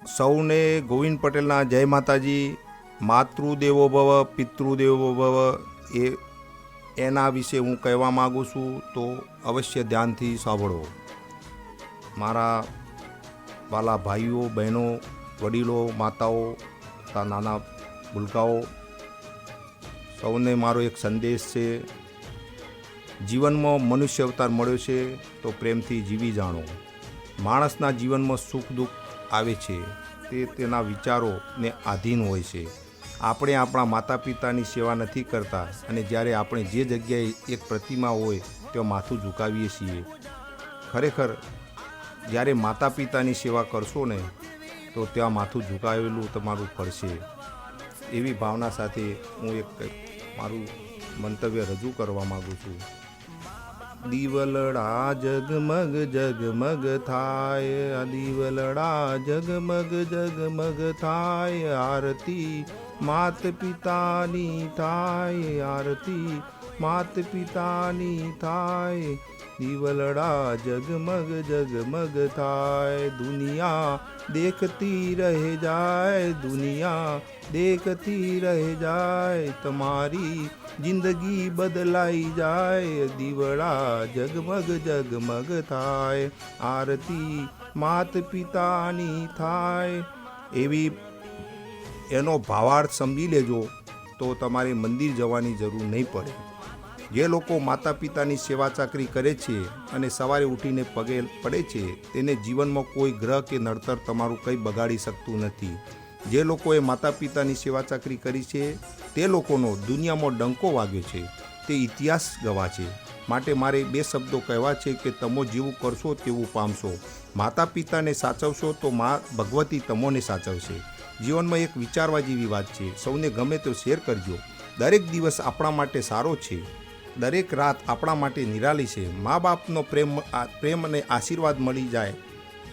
સૌને ગોવિંદ પટેલના જય માતાજી. માતૃદેવો ભવ પિતૃદેવો ભવ એના વિશે હું કહેવા માગું છું, તો અવશ્ય ધ્યાનથી સાંભળો. મારા વાલા ભાઈઓ, બહેનો, વડીલો, માતાઓ તથા નાના ભૂલકાઓ, સૌને મારો એક સંદેશ છે. જીવનમાં મનુષ્ય અવતાર મળ્યો છે તો પ્રેમથી જીવી જાણો. માણસના જીવનમાં સુખ દુઃખ આવે છે તે તેના વિચારોને આધીન હોય છે. આપણે આપણા માતા પિતાની સેવા નથી કરતા અને જ્યારે આપણે જે જગ્યાએ એક પ્રતિમા હોય ત્યાં માથું ઝુકાવીએ છીએ. ખરેખર જ્યારે માતા પિતાની સેવા કરશો ને તો ત્યાં માથું ઝુકાવેલું તમારું પડશે. એવી ભાવના સાથે હું એક મારું મંતવ્ય રજૂ કરવા માગું છું. દીવલડા જગમગ જગમગ થાય, દીવલડા જગમગ જગમગ થાય, આરતી માત પિતાની થાય, આરતી માત પિતાની થાય. દીવલડા જગમગ જગમગ થાય, દુનિયા દેખતી રહે જાય, દુનિયા દેખતી રહે જાય, તમારી જિંદગી બદલાઈ જાય. દીવડા જગમગ જગમગ થાય, આરતી માત પિતાની થાય. એવી એનો ભાવાર્થ સમજી લેજો તો તમારે મંદિર જવાની જરૂર નહીં પડે. જે લોકો માતા પિતાની સેવા ચાકરી કરે છે અને સવારે ઉઠીને પગે પડે છે તેને જીવનમાં કોઈ ગ્રહ કે નડતર તમારું કંઈ બગાડી શકતું નથી. જે લોકોએ માતા પિતાની સેવા ચાકરી કરી છે તે લોકોનો દુનિયામાં ડંકો વાગ્યો છે, તે ઇતિહાસ ગવા છે. માટે મારે બે શબ્દો કહેવા છે કે તમો જેવું કરશો તેવું પામશો. માતા પિતાને સાચવશો તો મા ભગવતી તમોને સાચવશે. જીવનમાં એક વિચારવા જેવી વાત છે. સૌને ગમે તો શેર કરજો. દરેક દિવસ આપણા માટે સારો છે, દરેક રાત આપણા માટે નિરાલી છે. મા બાપનો પ્રેમ અને આશીર્વાદ મળી જાય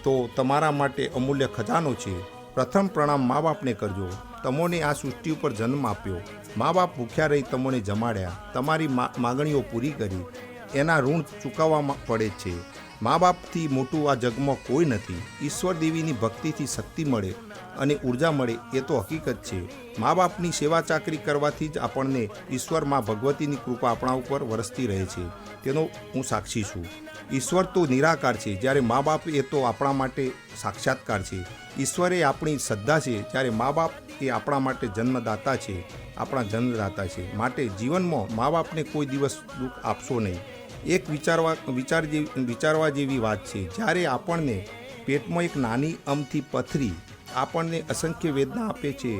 તો તમારા માટે અમૂલ્ય ખજાનો છે. પ્રથમ પ્રણામ મા બાપને કરજો. તમોને આ સૃષ્ટિ ઉપર જન્મ આપ્યો. મા બાપ ભૂખ્યા રહી તમોને જમાડ્યા, તમારી માગણીઓ પૂરી કરી, એના ઋણ ચૂકવવા પડે છે. મા બાપથી મોટું આ જગમાં કોઈ નથી. ઈશ્વર દેવીની ભક્તિથી શક્તિ મળે અને ઉર્જા મળે એ તો હકીકત છે. મા બાપની સેવા ચાકરી કરવાથી જ આપણને ઈશ્વર મા ભગવતીની કૃપા આપણા ઉપર વરસતી રહે છે. તેનો હું સાક્ષી છું. ઈશ્વર તો નિરાકાર છે, જ્યારે મા બાપ એ તો આપણા માટે સાક્ષાત્કાર છે. ઈશ્વર એ આપણી શ્રદ્ધા છે, જ્યારે મા બાપ એ આપણા માટે જન્મદાતા છે, આપણા જન્મદાતા છે. માટે જીવનમાં મા બાપને કોઈ દિવસ દુઃખ આપશો નહીં. એક વિચારવા જેવી વાત છે. જ્યારે આપણને પેટમાં એક નાની અમથી પથરી આપણને અસંખ્ય વેદના આપે છે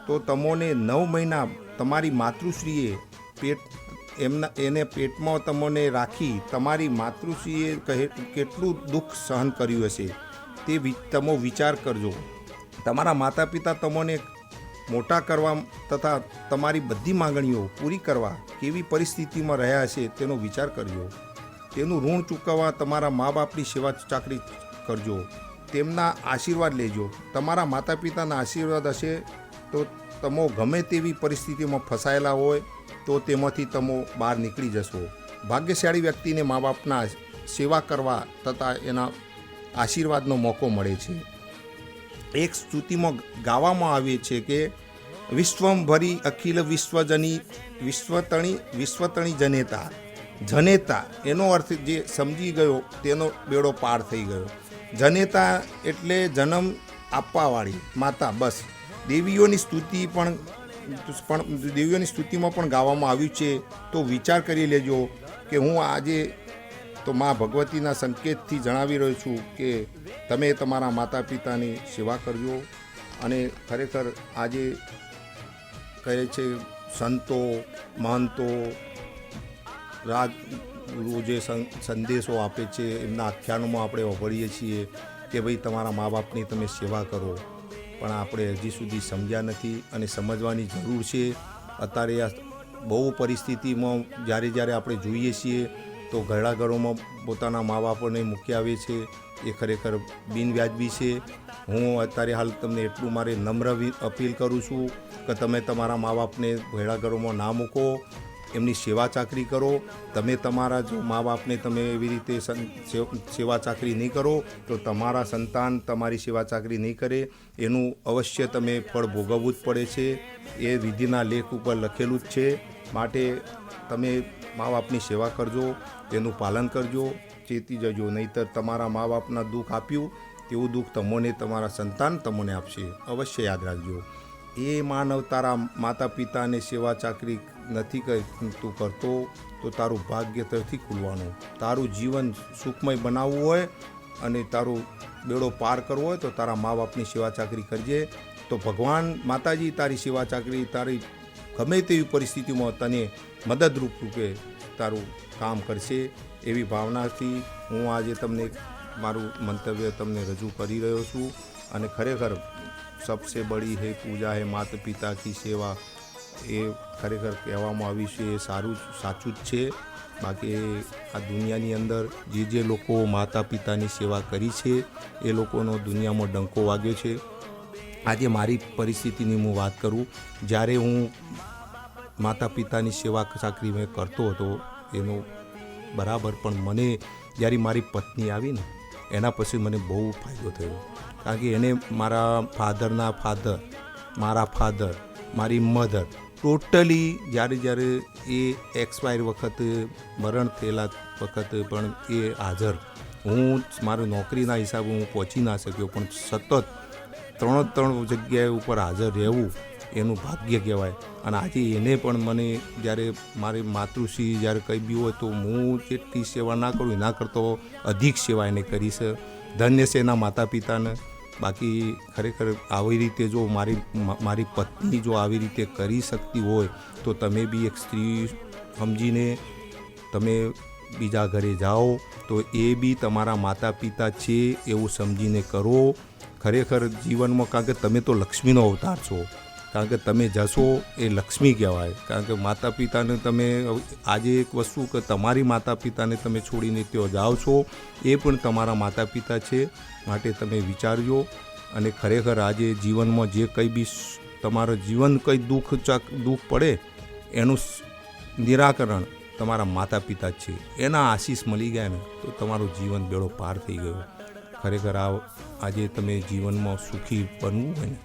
તો તમોને 9 મહિના તમારી માતૃશ્રીએ એને પેટમાં તમોને રાખી તમારી માતૃશ્રીએ કેટલું દુઃખ સહન કર્યું હશે તે તમો વિચાર કરજો. તમારા માતા પિતા તમોને મોટા કરવા તથા તમારી બધી માંગણીઓ પૂરી કરવા કેવી પરિસ્થિતિમાં રહ્યા હશે તેનો વિચાર કરજો. તેનું ઋણ ચૂકવવા તમારા મા બાપની સેવા ચાકરી કરજો, તેમના આશીર્વાદ લેજો. તમારા માતા પિતાના આશીર્વાદ હશે તો તમો ગમે તેવી પરિસ્થિતિમાં ફસાયેલા હોય તો તેમાંથી તમો બહાર નીકળી જશો. ભાગ્યશાળી વ્યક્તિને મા બાપના સેવા કરવા તથા એના આશીર્વાદનો મોકો મળે છે. એક સ્તુતિમાં ગાવામાં આવે છે કે વિશ્વમ ભરી અખિલ વિશ્વતણી જનેતા. જનેતા એનો અર્થ જે સમજી ગયો તેનો બેડો પાર થઈ ગયો. જનેતા એટલે જન્મ આપવાવાળી માતા. બસ દેવીઓની સ્તુતિમાં પણ ગાવામાં આવ્યું છે. તો વિચાર કરી લેજો કે હું આજે તો મા ભગવતીના સંકેતથી જણાવી રહ્યો છું કે તમે તમારા માતા પિતાની સેવા કરજો. અને ખરેખર આજે કહે છે સંતો મહંતો રાજગુરુ જે સંદેશો આપે છે એમના આખ્યાનોમાં આપણે વાપરીએ છીએ કે ભાઈ તમારા મા બાપની તમે સેવા કરો, પણ આપણે હજી સુધી સમજ્યા નથી અને સમજવાની જરૂર છે. અત્યારે આ બહુ પરિસ્થિતિમાં જ્યારે આપણે જોઈએ છીએ તો ઘરડાઘરોમાં પોતાના મા બાપોને મૂકી આવે છે એ ખરેખર બિનવ્યાજબી છે. હું અત્યારે હાલ તમને એટલું મારે નમ્ર અપીલ કરું છું કે તમે તમારા મા બાપને ઘરડાઘરોમાં ના મૂકો. એમની સેવા ચાકરી કરો. તમે તમારા જો મા બાપને તમે એવી રીતે સેવા ચાકરી નહીં કરો તો તમારા સંતાન તમારી સેવા ચાકરી નહીં કરે. એનું અવશ્ય તમે ફળ ભોગવવું જ પડે છે. એ વિધિના લેખ ઉપર લખેલું જ છે. માટે તમે મા બાપની સેવા કરજો, તેનું પાલન કરજો, ચેતી જજો. નહીંતર તમારા મા બાપના દુઃખ આપ્યું તેવું દુઃખ તમને તમારા સંતાન તમને આપશે. અવશ્ય યાદ રાખજો. એ માનવ તારા માતા પિતાને સેવા ચાકરી નથી તું કરતો તો તારું ભાગ્ય તરથી ખુલવાનું. તારું જીવન સુખમય બનાવવું હોય અને તારું બેડો પાર કરવો હોય તો તારા મા બાપની સેવા ચાકરી કરજે. તો ભગવાન માતાજી તારી સેવા ચાકરી તારી ગમે તેવી પરિસ્થિતિમાં તને મદદરૂપ રૂપે તારું કામ કરશે. એવી ભાવનાથી હું આજે તમને મારું મંતવ્ય તમને રજૂ કરી રહ્યો છું. અને ખરેખર સબસે બડી હે પૂજા હે માતા પિતા કી સેવા, એ ખરેખર કહેવામાં આવ્યું છે એ સાચું જ છે. બાકી આ દુનિયાની અંદર જે લોકો માતા પિતાની સેવા કરી છે એ લોકોનો દુનિયામાં ડંકો વાગ્યો છે. આજે મારી પરિસ્થિતિની હું વાત કરું, જ્યારે હું માતા પિતાની સેવા ચાકરી મેં કરતો હતો એનો બરાબર, પણ મને જ્યારે મારી પત્ની આવી ને એના પછી મને બહુ ફાયદો થયો. કારણ કે એને મારા ફાધરના ફાધર, મારા ફાધર, મારી મધર ટોટલી જ્યારે એ એક્સપાયર વખતે મરણ થયેલા વખતે પણ એ હાજર. હું મારી નોકરીના હિસાબે હું પહોંચી ના શક્યો, પણ સતત ત્રણ જગ્યાએ ઉપર હાજર રહેવું એનું ભાગ્ય કહેવાય. અને આજે એને પણ મને જ્યારે મારી માતૃશ્રી જ્યારે કંઈ બી હોય તો હું જેટલી સેવા ના કરું એના કરતો અધિક સેવા એને કરી છે. ધન્ય છે એના માતા પિતાને. બાકી ખરેખર આવી રીતે જો મારી પત્ની જો આવી રીતે કરી શકતી હોય તો તમે બી એક સ્ત્રી સમજીને તમે બીજા ઘરે જાઓ તો એ બી તમારા માતા પિતા છે એવું સમજીને કરો. ખરેખર જીવનમાં, કારણ કે તમે તો લક્ષ્મીનો અવતાર છો. કારણ કે તમે જશો એ લક્ષ્મી કહેવાય. કારણ કે માતા પિતાને તમે આજે એક વસ્તુ કે તમારી માતા પિતાને તમે છોડીને ત્યાં જાઓ છો એ પણ તમારા માતા પિતા છે. માટે તમે વિચારજો. અને ખરેખર આજે જીવનમાં જે કંઈ બી તમારું જીવન કંઈ દુઃખ પડે એનું નિરાકરણ તમારા માતા પિતા જ છે. એના આશીષ મળી ગયા ને તો તમારું જીવન બેડો પાર થઈ ગયો. ખરેખર આજે તમે જીવનમાં સુખી બનવું હોય ને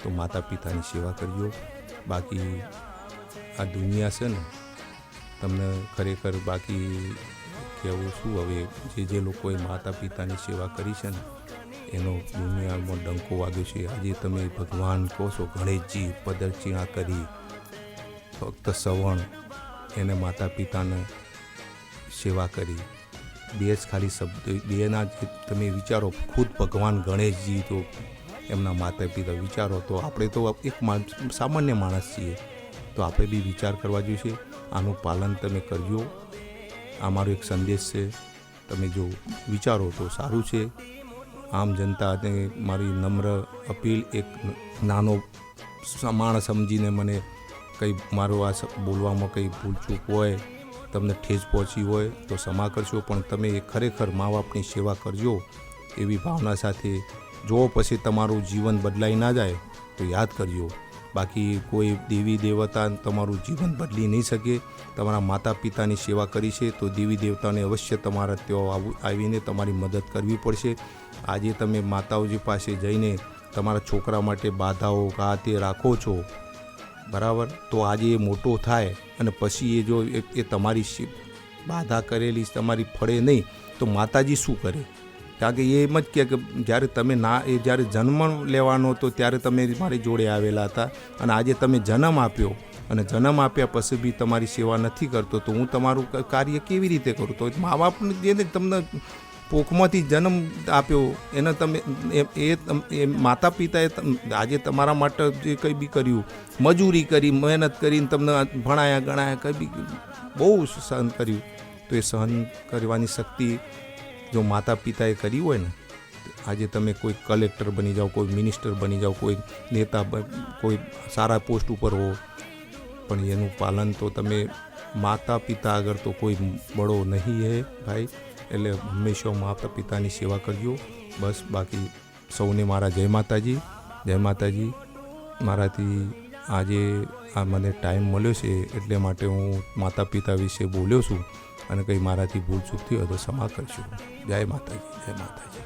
તો માતા પિતાની સેવા કરજો. બાકી આ દુનિયા છે ને તમને ખરેખર બાકી કહેવું શું, હવે જે લોકોએ માતા પિતાની સેવા કરી છે ને એનો દુનિયામાં ડંકો વાગ્યો છે. આજે તમે ભગવાન કહો છો, ગણેશજી પદર્ચના કરી, ફક્ત શ્રવણ, એને માતા પિતાને સેવા કરી, બે જ ખાલી શબ્દ, બેના જે તમે વિચારો, ખુદ ભગવાન ગણેશજી તો એમના માતા પિતા વિચારો. તો આપણે તો એક સામાન્ય માણસ છીએ, તો આપણે બી વિચાર કરવા જોઈએ. આનું પાલન તમે કરજો. આ મારો એક સંદેશ છે. તમે જો વિચારો તો સારું છે. આમ જનતાને મારી નમ્ર અપીલ, એક નાનો માણસ સમજીને મને કંઈ મારો આ બોલવામાં કંઈ ભૂલચૂક હોય, તમને ઠેસ પહોંચી હોય તો ક્ષમા કરશો. પણ તમે ખરેખર મા બાપની સેવા કરજો એવી ભાવના સાથે. જો પછી તમારું જીવન બદલાઈ ના જાય તો યાદ કરજો. બાકી કોઈ દેવી દેવતા તમારું જીવન બદલી નહીં શકે. તમારા માતા પિતાની સેવા કરી છે તો દેવી દેવતાને અવશ્ય તમારા ત્યાં આવીને તમારી મદદ કરવી પડશે. આજે તમે માતાઓજી પાસે જઈને તમારા છોકરા માટે બાધાઓ તે રાખો છો, બરાબર, તો આજે એ મોટો થાય અને પછી એ જો એ તમારી બાધા કરેલી તમારી ફળે નહીં તો માતાજી શું કરે? કારણ કે એ એમ જ કહે કે જ્યારે તમે જ્યારે જન્મ લેવાનો હતો ત્યારે તમે મારી જોડે આવેલા હતા અને આજે તમે જન્મ આપ્યો અને જન્મ આપ્યા પછી બી તમારી સેવા નથી કરતો તો હું તમારું કાર્ય કેવી રીતે કરું? તો મા બાપને જેને તમને પોખમાંથી જન્મ આપ્યો એને તમે એ માતા પિતાએ આજે તમારા માટે જે કંઈ બી કર્યું, મજૂરી કરી, મહેનત કરીને તમને ભણાયા ગણાયા, કંઈ બી બહુ સહન કર્યું, તો એ સહન કરવાની શક્તિ જો માતા પિતાએ કરી હોય ને, આજે તમે કોઈ કલેક્ટર બની જાઓ, કોઈ મિનિસ્ટર બની જાઓ, કોઈ નેતા, કોઈ સારા પોસ્ટ ઉપર હો, પણ એનું પાલન તો તમે માતા પિતા આગળ તો કોઈ બળો નહીં હે ભાઈ. એટલે હંમેશા માતા પિતાની સેવા કરજો બસ. બાકી સૌને મારા જય માતાજી, જય માતાજી. મારાથી આજે આ મને ટાઈમ મળ્યો છે એટલે માટે હું માતા પિતા વિશે બોલ્યો છું અને કંઈ મારાથી ભૂલ ચૂક થઈ હોય તો ક્ષમા કરજો. જય માતાજી, જય માતાજી.